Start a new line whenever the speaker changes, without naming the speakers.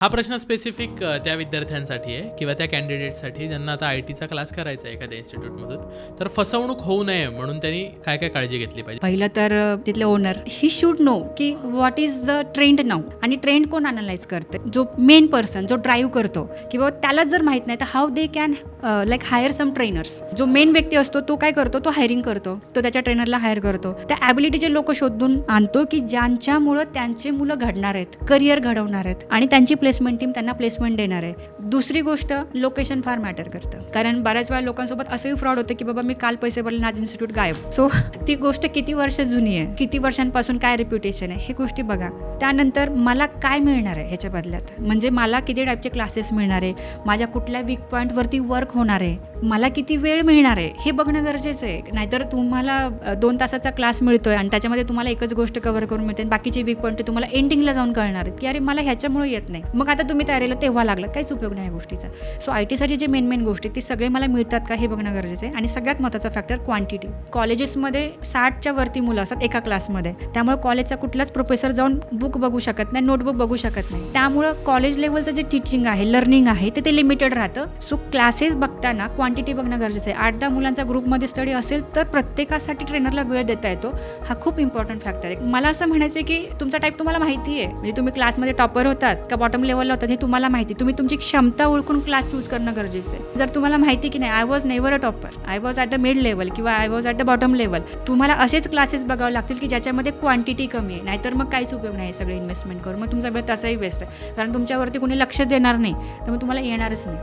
हा प्रश्न स्पेसिफिक त्या विद्यार्थ्यांसाठी आहे किंवा त्या कॅन्डिडेटसाठी ज्यांना आता आय-टीचा क्लास करायचा आहे एखाद्या इन्स्टिट्यूटमधून. तर फसवणूक होऊ नये म्हणून त्यांनी काय काय काळजी घेतली पाहिजे?
पहिलं तर तिथले ओनर ही शुड नो की what is the trend now, आणि ट्रेंड कोण अनालाइज करते, जो मेन पर्सन जो ड्राईव्ह करतो, किंवा त्यालाच जर माहित नाही तर how they can like hire some trainers. जो मेन व्यक्ती असतो तो काय करतो, तो हायरिंग करतो, तो त्याच्या ट्रेनरला हायर करतो, त्या ॲबिलिटीचे लोक शोधून आणतो की ज्यांच्यामुळं त्यांचे मुलं घडणार आहेत, करिअर घडवणार आहेत, आणि त्यांची प्लेसमेंट टीम त्यांना प्लेसमेंट देणार आहे. दुसरी गोष्ट, लोकेशन फार मॅटर करतं, कारण बऱ्याच वेळा लोकांसोबत असंही फ्रॉड होतं की बाबा मी काल पैसे भरले, आज इन्स्टिट्यूट गायब. सो ती गोष्ट किती वर्ष जुनी आहे, किती वर्षांपासून काय रेप्युटेशन आहे, हे गोष्टी बघा. त्यानंतर मला काय मिळणार आहे ह्याच्या बदल्यात, म्हणजे मला किती टाईपचे क्लासेस मिळणार आहे, माझ्या कुठल्या वीक पॉईंटवरती वर्क होणार आहे, मला किती वेळ मिळणार आहे, हे बघणं गरजेचं आहे. नाहीतर तुम्हाला 2 तासाचा क्लास मिळतोय आणि त्याच्यामध्ये तुम्हाला एकच गोष्ट कव्हर करून मिळते आणि बाकीचे वीक पॉईंट तुम्हाला एंडिंगला जाऊन कळणार आहेत की अरे मला ह्याच्यामुळे येत नाही. मग आता तुम्ही तयारीला तेव्हा लागलं, काहीच उपयोग नाही या गोष्टीचा. सो आय-टीसाठी जे मेन गोष्टी ती सगळे मला मिळतात का हे बघणं गरजेचं आहे. आणि सगळ्यात महत्त्वाचा फॅक्टर क्वांटिटी. कॉलेजेसमध्ये 60च्या वरती मुलं असतात एका क्लासमध्ये, त्यामुळे कॉलेजचा कुठलाच प्रोफेसर जाऊन बुक बघू शकत नाही, नोटबुक बघू शकत नाही. त्यामुळं कॉलेज लेवलचं जे टीचिंग आहे, लर्निंग आहे, ते लिमिटेड राहतं. सो क्लासेस बघताना क्वांटिटी बघणं गरजेचं आहे. 8-10 मुलांचा ग्रुपमध्ये स्टडी असेल तर प्रत्येकासाठी ट्रेनरला वेळ देता येतो, हा खूप इम्पॉर्टंट फॅक्टर आहे. मला असं म्हणायचं आहे की तुमचा टाईप तुम्हाला माहिती आहे, म्हणजे तुम्ही क्लासमध्ये टॉपर होतात का बॉटम लेवलला होतात हे तुम्हाला माहिती. तुम्ही तुमची क्षमता ओळखून क्लास चूज करणं गरजेचं आहे. जर तुम्हाला माहिती की नाही I was never a topper, I was at the mid level किंवा I was at the bottom level, तुम्हाला असेच क्लासेस बघावे लागतील की ज्याच्यामध्ये क्वांटिटी कमी आहे. नाहीतर मग काहीच उपयोग नाही सगळे इन्व्हेस्टमेंट करून, मग तुमचा वेळ तसाही वेस्ट आहे, कारण तुमच्यावरती कोणी लक्ष देणार नाही, त्यामुळे तुम्हाला येणारच नाही.